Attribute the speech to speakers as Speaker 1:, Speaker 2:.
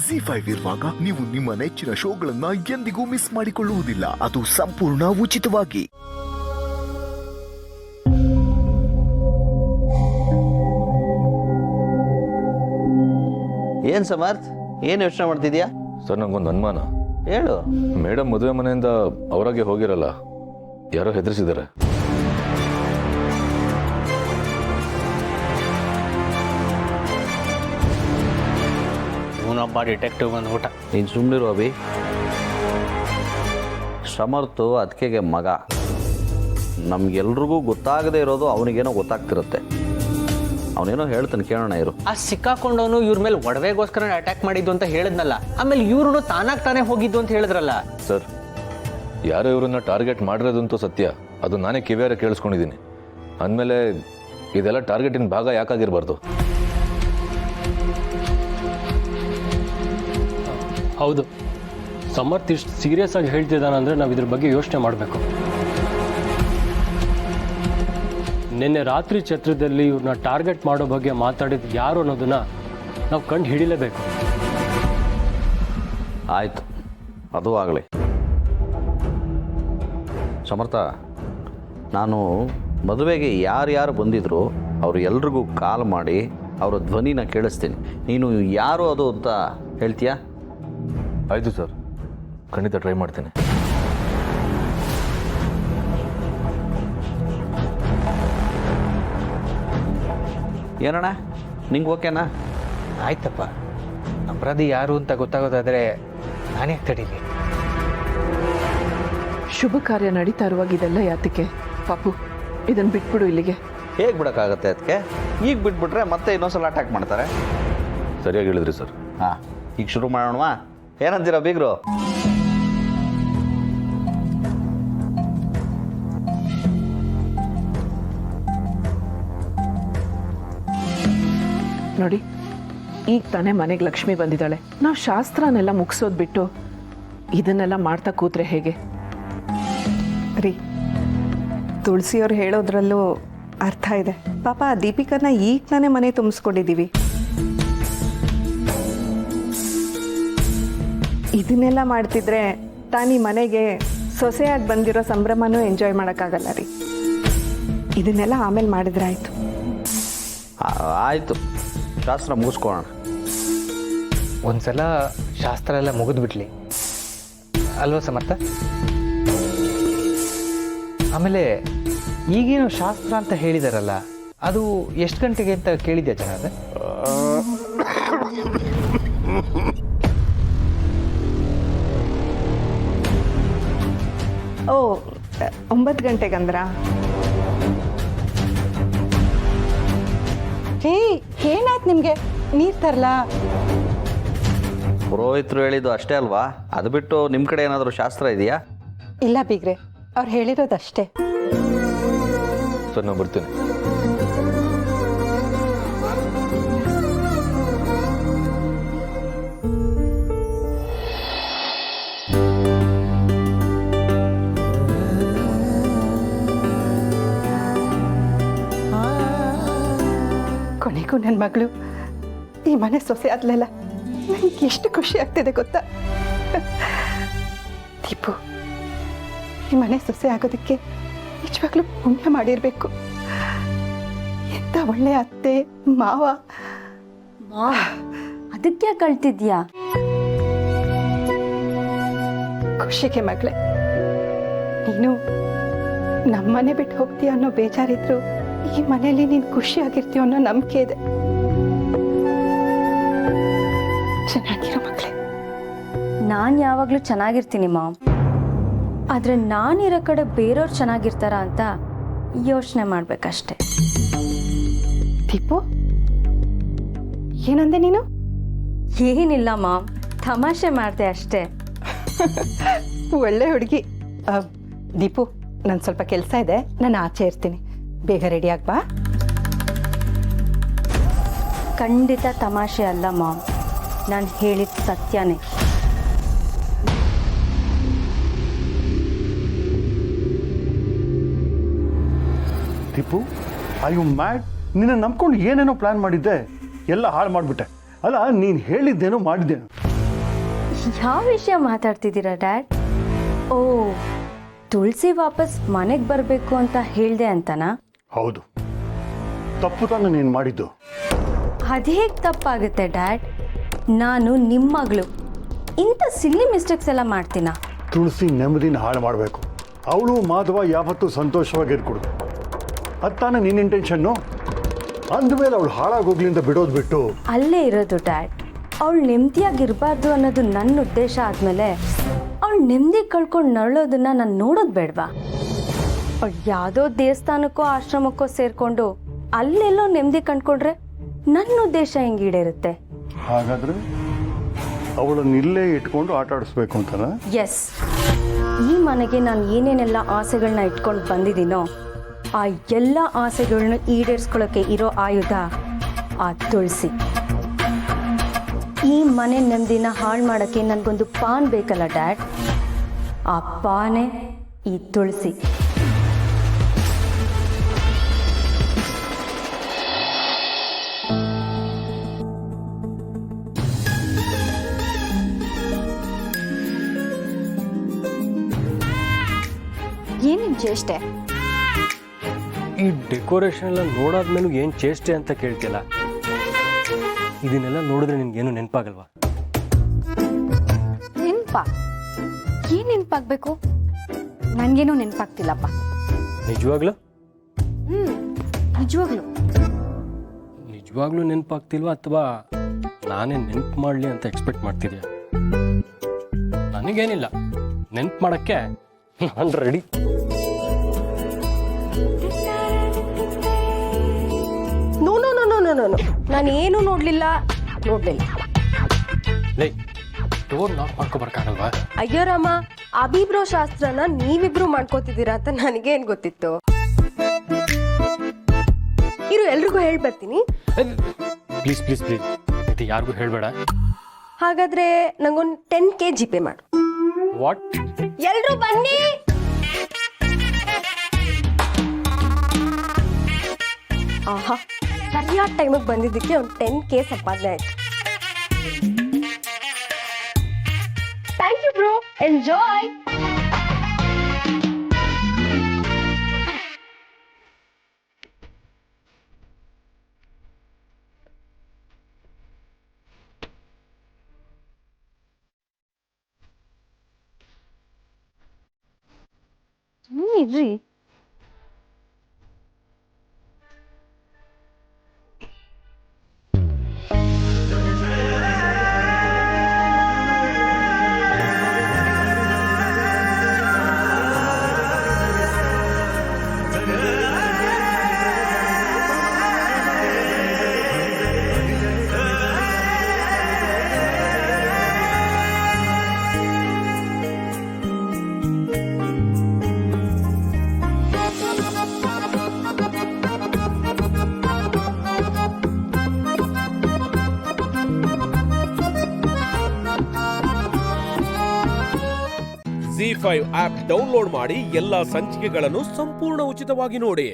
Speaker 1: ZEE5 ಇರುವಾಗ ನೀವು ನಿಮ್ಮ ನೆಚ್ಚಿನ ಶೋಗಳನ್ನ ಎಂದಿಗೂ ಮಿಸ್ ಮಾಡಿಕೊಳ್ಳುವುದಿಲ್ಲ. ಅದು ಸಂಪೂರ್ಣ ಉಚಿತವಾಗಿ.
Speaker 2: ಏನ್ ಸಮರ್ಥ್, ಏನ್ ಯೋಚನೆ ಮಾಡ್ತಿದ್ಯಾ?
Speaker 3: ಸರ್, ನಂಗೊಂದು ಅನುಮಾನ.
Speaker 2: ಹೇಳು.
Speaker 3: ಮೇಡಮ್ ಮದುವೆ ಮನೆಯಿಂದ ಅವರಾಗೆ ಹೋಗಿರಲ್ಲ, ಯಾರೋ ಹೆದರಿಸಿದ್ದಾರೆ.
Speaker 4: ಇವನೊಬ್ಬ ಡಿಟೆಕ್ಟಿವ್ ಬಂದ್ಬಿಟ್ಟ.
Speaker 2: ನೀನು ಸುಮ್ಮನಿರು ಅಭಿ. ಸಮರ್ಥು ಅದಕ್ಕೆ ಮಗ. ನಮ್ಗೆಲ್ರಿಗೂ ಗೊತ್ತಾಗದೇ ಇರೋದು ಅವನಿಗೇನೋ ಗೊತ್ತಾಗ್ತಿರುತ್ತೆ. ಅವನೇನೋ ಹೇಳ್ತಾನೆ, ಕೇಳೋಣ ಇರು.
Speaker 4: ಆ ಸಿಕ್ಕಾಕೊಂಡವನು ಇವ್ರ ಮೇಲೆ ಒಡವೆಗೋಸ್ಕರ ಅಟ್ಯಾಕ್ ಮಾಡಿದ್ದು ಅಂತ ಹೇಳಿದ್ನಲ್ಲ, ಆಮೇಲೆ ಇವ್ರು ತಾನಾಗ್ ತಾನೇ ಹೋಗಿದ್ದು ಅಂತ ಹೇಳಿದ್ರಲ್ಲ.
Speaker 3: ಸರ್, ಯಾರೋ ಇವ್ರನ್ನ ಟಾರ್ಗೆಟ್ ಮಾಡಿರೋದಂತೂ ಸತ್ಯ. ಅದು ನಾನೇ ಕಿವಿಯಾರ ಕೇಳಿಸ್ಕೊಂಡಿದ್ದೀನಿ. ಅಂದಮೇಲೆ ಇದೆಲ್ಲ ಟಾರ್ಗೆಟಿನ ಭಾಗ ಯಾಕಾಗಿರ್ಬಾರ್ದು?
Speaker 5: ಹೌದು, ಸಮರ್ಥ್ ಇಷ್ಟು ಸೀರಿಯಸ್ ಆಗಿ ಹೇಳ್ತಿದ್ದಾನಂದ್ರೆ ನಾವು ಇದ್ರ ಬಗ್ಗೆ ಯೋಚನೆ ಮಾಡಬೇಕು. ನಿನ್ನೆ ರಾತ್ರಿ ಛತ್ರದಲ್ಲಿ ಇವ್ರನ್ನ ಟಾರ್ಗೆಟ್ ಮಾಡೋ ಬಗ್ಗೆ ಮಾತಾಡಿದ್ದು ಯಾರು ಅನ್ನೋದನ್ನ ನಾವು ಕಂಡು ಹಿಡಿಲೇಬೇಕು.
Speaker 2: ಆಯ್ತು, ಅದು ಆಗಲಿ. ಸಮರ್ಥ, ನಾನು ಮದುವೆಗೆ ಯಾರ್ಯಾರು ಬಂದಿದ್ರು ಅವರು ಎಲ್ರಿಗೂ ಕಾಲ್ ಮಾಡಿ ಅವರ ಧ್ವನಿನ ಕೇಳಿಸ್ತೀನಿ. ನೀನು ಯಾರು ಅದು ಅಂತ ಹೇಳ್ತೀಯಾ?
Speaker 3: ಆಯಿತು ಸರ್, ಖಂಡಿತ ಟ್ರೈ ಮಾಡ್ತೀನಿ.
Speaker 2: ಏನಣ್ಣ, ನಿಂಗೆ ಓಕೆನಾ?
Speaker 4: ಆಯ್ತಪ್ಪ, ಅಪರಾಧಿ ಯಾರು ಅಂತ ಗೊತ್ತಾಗೋದಾದ್ರೆ ನಾನೇ ತಡೀಲಿ.
Speaker 6: ಶುಭ ಕಾರ್ಯ ನಡೀತಾ ಇರುವಾಗ ಇದೆಲ್ಲ ಯಾತಕ್ಕೆ ಪಾಪು? ಇದನ್ನು ಬಿಟ್ಬಿಡು ಇಲ್ಲಿಗೆ.
Speaker 2: ಹೇಗೆ ಬಿಡೋಕ್ಕಾಗತ್ತೆ ಅದಕ್ಕೆ? ಈಗ ಬಿಟ್ಬಿಟ್ರೆ ಮತ್ತೆ ಇನ್ನೊಂದ್ಸಲ ಅಟ್ಯಾಕ್ ಮಾಡ್ತಾರೆ.
Speaker 3: ಸರಿಯಾಗಿ ಹೇಳಿದ್ರಿ ಸರ್.
Speaker 2: ಹಾಂ, ಈಗ ಶುರು ಮಾಡೋಣವಾ? ಏನಂತೀರ ಬೀಗ್ರು?
Speaker 6: ನೋಡಿ, ಈಗ ತಾನೇ ಮನೆಗೆ ಲಕ್ಷ್ಮಿ ಬಂದಿದ್ದಾಳೆ. ನಾವು ಶಾಸ್ತ್ರನೆಲ್ಲ ಮುಗಿಸೋದು ಬಿಟ್ಟು ಇದನ್ನೆಲ್ಲ ಮಾಡ್ತಾ ಕೂತ್ರೆ ಹೇಗೆ
Speaker 7: ರೀ? ತುಳಸಿಯವ್ರು ಹೇಳೋದ್ರಲ್ಲೂ ಅರ್ಥ ಇದೆ. ಪಾಪ ದೀಪಿಕನ ಈಗ ತಾನೇ ಮನೆ ತುಂಬಿಸ್ಕೊಂಡಿದ್ದೀವಿ. ಇದನ್ನೆಲ್ಲ ಮಾಡ್ತಿದ್ರೆ ತಾನಿ ಮನೆಗೆ ಸೊಸೆಯಾಗಿ ಬಂದಿರೋ ಸಂಭ್ರಮನೂ ಎಂಜಾಯ್ ಮಾಡೋಕ್ಕಾಗಲ್ಲ ರೀ. ಇದನ್ನೆಲ್ಲ ಆಮೇಲೆ ಮಾಡಿದ್ರೆ ಆಯಿತು.
Speaker 2: ಆಯಿತು, ಶಾಸ್ತ್ರ ಮುಗಿಸ್ಕೊಳ್ಳೋಣ.
Speaker 4: ಒಂದ್ಸಲ ಶಾಸ್ತ್ರ ಎಲ್ಲ ಮುಗಿದ್ಬಿಟ್ಲಿ ಅಲ್ವಾ ಸಮರ್ಥ? ಆಮೇಲೆ ಈಗೇನು ಶಾಸ್ತ್ರ ಅಂತ ಹೇಳಿದಾರಲ್ಲ, ಅದು ಎಷ್ಟು ಗಂಟೆಗೆ ಅಂತ ಕೇಳಿದ್ಯಾ ಜನ?
Speaker 7: ಓ, 9 ಗಂಟೆಗಂದ್ರಾ? ಹೇ, ಏನಾಯ್ತು ನಿಮಗೆ? ನೀರು ತರಲಾ?
Speaker 2: ಪುರೋಹಿತರು ಹೇಳಿದ್ದು ಅಷ್ಟೇ ಅಲ್ವಾ? ಅದು ಬಿಟ್ಟು ನಿಮ್ಮ ಕಡೆ ಏನಾದರೂ ಶಾಸ್ತ್ರ ಇದೆಯಾ?
Speaker 7: ಇಲ್ಲ ಬೀಗ್ರೆ, ಅವ್ರು ಹೇಳಿರೋದಷ್ಟೇ.
Speaker 3: ಸರ್, ನಾನು ಬರ್ತೀನಿ.
Speaker 7: ಕೊನೆಗೂ ನನ್ನ ಮಗಳು ಈ ಮನೆ ಸೊಸೆ ಆದ್ಲಲ್ಲ, ನನಗೆ ಎಷ್ಟು ಖುಷಿ ಆಗ್ತಿದೆ ಗೊತ್ತಾ? ದೀಪು ಈ ಮನೆ ಸೊಸೆ ಆಗೋದಕ್ಕೆ ನಿಜವಾಗ್ಲೂ ಪುಣ್ಯ ಮಾಡಿರ್ಬೇಕು. ಎಂತ ಒಳ್ಳೆ ಅತ್ತೆ ಮಾವ.
Speaker 8: ಅದಕ್ಕೆ ಕಳ್ತಿದ್ಯಾ?
Speaker 7: ಖುಷಿಗೆ ಮಗಳೇ, ನೀನು ನಮ್ಮನೆ ಬಿಟ್ಟು ಹೋಗ್ತೀಯ ಅನ್ನೋ ಬೇಜಾರಿದ್ರು ಈ ಮನೆಯಲ್ಲಿ ನೀನು ಖುಷಿಯಾಗಿರ್ತೀಯ ಅನ್ನೋ ನಂಬಿಕೆ ಇದೆ. ಚೆನ್ನಾಗಿರೋ ಮಗಳೇ.
Speaker 8: ನಾನು ಯಾವಾಗಲೂ ಚೆನ್ನಾಗಿರ್ತೀನಿ ಮಾಮ್, ಆದರೆ ನಾನಿರೋ ಕಡೆ ಬೇರೆಯವ್ರು ಚೆನ್ನಾಗಿರ್ತಾರ ಅಂತ ಯೋಚನೆ ಮಾಡ್ಬೇಕಷ್ಟೆ.
Speaker 7: ದೀಪು, ಏನಂದೆ ನೀನು?
Speaker 8: ಏನಿಲ್ಲ ಮಾಮ್, ತಮಾಷೆ ಮಾಡಿದೆ ಅಷ್ಟೇ.
Speaker 7: ಒಳ್ಳೆ ಹುಡುಗಿ. ದೀಪು, ನಾನು ಸ್ವಲ್ಪ ಕೆಲಸ ಇದೆ, ನಾನು ಆಚೆ ಇರ್ತೀನಿ. ಬೇಗ ರೆಡಿ ಆಗ್ಬಾ.
Speaker 8: ಖಂಡಿತ ತಮಾಷೆ ಅಲ್ಲ ಮಾಮ್, ನಾನು ಹೇಳಿದ ಸತ್ಯನೇ.
Speaker 9: Deepu, I you mad? ನಿನ್ನ ನಂಬ್ಕೊಂಡು ಏನೇನೋ ಪ್ಲಾನ್ ಮಾಡಿದ್ದೆ, ಎಲ್ಲ ಹಾಳು ಮಾಡಿಬಿಟ್ಟೆ. ಅಲ್ಲ, ನೀನು ಹೇಳಿದ್ದೇನೋ ಮಾಡಿದ್ದೇನು?
Speaker 8: ಯಾವ ವಿಷಯ ಮಾತಾಡ್ತಿದ್ದೀರಾ ಡ್ಯಾಡ್? ಓ, ತುಳಸಿ ವಾಪಸ್ ಮನೆಗೆ ಬರಬೇಕು ಅಂತ ಹೇಳ್ದೆ ಅಂತನಾ?
Speaker 9: ಹೌದು, ತಪ್ಪು ತಾನೆ ನೀನು ಮಾಡಿದ್ದು.
Speaker 8: ಅದೇಗೆ ತಪ್ಪಾಗುತ್ತೆ ಡ್ಯಾಡ್? ನಾನು ನಿಮ್ಮ ಮಗಳು, ಇಂಥ ಸಿಲ್ಲಿ ಮಿಸ್ಟೇಕ್ಸ್ ಎಲ್ಲ ಮಾಡ್ತೀನಾ?
Speaker 9: ತುಳಸಿ ನೆಮ್ಮದಿನ ಹಾಳು ಮಾಡಬೇಕು. ಅವಳು ಮಾಧವ ಯಾವತ್ತೂ ಸಂತೋಷವಾಗಿರ್ಕೊಡು, ಅದು ತಾನೇ ನಿನ್ನ ಇಂಟೆನ್ಷನ್ನು. ಅಂದಮೇಲೆ ಅವಳು ಹಾಳಾಗೋಗ್ಲಿ ಅಂತ ಬಿಡೋದು ಬಿಟ್ಟು
Speaker 8: ಅಲ್ಲೇ ಇರೋದು ಡ್ಯಾಡ್. ಅವಳು ನೆಮ್ಮದಿಯಾಗಿರಬಾರ್ದು ಅನ್ನೋದು ನನ್ನ ಉದ್ದೇಶ ಆದಮೇಲೆ ಅವಳು ನೆಮ್ಮದಿ ಕಳ್ಕೊಂಡು ನರಳೋದನ್ನ ನಾನು ನೋಡೋದು ಬೇಡವಾ? ಅವಳು ಯಾವುದೋ ದೇವಸ್ಥಾನಕ್ಕೋ ಆಶ್ರಮಕ್ಕೋ ಸೇರಿಕೊಂಡು ಅಲ್ಲೆಲ್ಲೋ ನೆಮ್ಮದಿ ಕಂಡ್ಕೊಂಡ್ರೆ ನನ್ನ ಉದ್ದೇಶ ಹೆಂಗೆ ಈಡೇರುತ್ತೆ?
Speaker 9: ಹಾಗಾದರೆ ಅವಳನ್ನು ಇಲ್ಲೇ ಇಟ್ಕೊಂಡು ಆಟ ಆಡಿಸ್ಬೇಕು ಅಂತನಾ?
Speaker 8: ಎಸ್, ಈ ಮನೆಗೆ ನಾನು ಏನೇನೆಲ್ಲ ಆಸೆಗಳನ್ನ ಇಟ್ಕೊಂಡು ಬಂದಿದ್ದೀನೋ ಆ ಎಲ್ಲ ಆಸೆಗಳನ್ನ ಈಡೇರಿಸ್ಕೊಳ್ಳೋಕ್ಕೆ ಇರೋ ಆಯುಧ ಆ ತುಳಸಿ. ಈ ಮನೆ ನೆಮ್ಮದಿನ ಹಾಳು ಮಾಡೋಕ್ಕೆ ನನಗೊಂದು ಪಾನ್ ಬೇಕಲ್ಲ ಡ್ಯಾಡ್? ಆ ಪಾನೇ ಈ ತುಳಸಿ.
Speaker 7: ಏನೇನು ಚೇಷ್ಟೆ?
Speaker 5: ಈ ಡೆಕೋರೇಷನ್ ಎಲ್ಲ ನೋಡಾದ್ಮೇಲೂ ಏನು ಚೇಷ್ಟೆ ಅಂತ ಕೇಳ್ತಿಲ್ಲ. ಇದನ್ನೆಲ್ಲ ನೋಡಿದ್ರೆ ನಿನ್ಗೇನು ನೆನಪಾಗಲ್ವಾ?
Speaker 7: ನೆನಪ? ಏನು ನೆನಪಾಗಬೇಕು? ನನಗೇನೂ ನೆನಪಾಗ್ತಿಲ್ಲಪ್ಪ.
Speaker 5: ನಿಜವಾಗ್ಲೂ
Speaker 7: ನಿಜವಾಗ್ಲು
Speaker 5: ನಿಜವಾಗ್ಲೂ ನೆನಪಾಗ್ತಿಲ್ವಾ ಅಥವಾ ನಾನೇ ನೆನಪು ಮಾಡಲಿ ಅಂತ ಎಕ್ಸ್ಪೆಕ್ಟ್ ಮಾಡ್ತಿದ್ಯಾ? ನನಗೇನಿಲ್ಲ, ನೆನಪು ಮಾಡೋಕ್ಕೆ ನಾನು ready.
Speaker 10: No no no no no no no, ನಾನು ಏನೂ ನೋಡಲಿಲ್ಲ.
Speaker 5: ಲೇ, ಡೋರ್ ನಾಕ್ ಮಾಡ್ಕೊಬರ್ಕಾಗಲ್ವಾ?
Speaker 10: ಅಯ್ಯೋ ರಾಮ, ಅಭಿಬ್ರೋ ಶಾಸ್ತ್ರನ ನೀವಿಬ್ರು ಮಾಡ್ಕೋತಿದ್ದೀರಾ ಅಂತ ನನಗೇನು ಗೊತ್ತಿತ್ತು? ಇರು, ಎಲ್ರಿಗೂ ಹೇಳಿ ಬರ್ತೀನಿ.
Speaker 5: ಪ್ಲೀಸ್ ಪ್ಲೀಸ್ ಪ್ಲೀಸ್, ಇದು ಯಾರಿಗೂ ಹೇಳಬೇಡ.
Speaker 10: ಹಾಗಾದ್ರೆ ನಂಗೊಂದು 10K ಜಿಪೇ ಮಾಡು.
Speaker 5: ವಾಟ್?
Speaker 10: ಎಲ್ರೂ ಬನ್ನಿ. ಆಹಾ, ಸರಿಯಾದ ಟೈಮಿಗೆ ಬಂದಿದ್ದಕ್ಕೆ ಒಂದು 10K ಸಂಪಾದನೆ ಆಯ್ತು. Thank you bro, enjoy.
Speaker 8: ಇರ್ರಿ,
Speaker 11: ZEE5 ಆಪ್ ಡೌನ್ಲೋಡ್ ಮಾಡಿ ಎಲ್ಲಾ ಸಂಚಿಕೆಗಳನ್ನು ಸಂಪೂರ್ಣ ಉಚಿತವಾಗಿ ನೋಡಿ.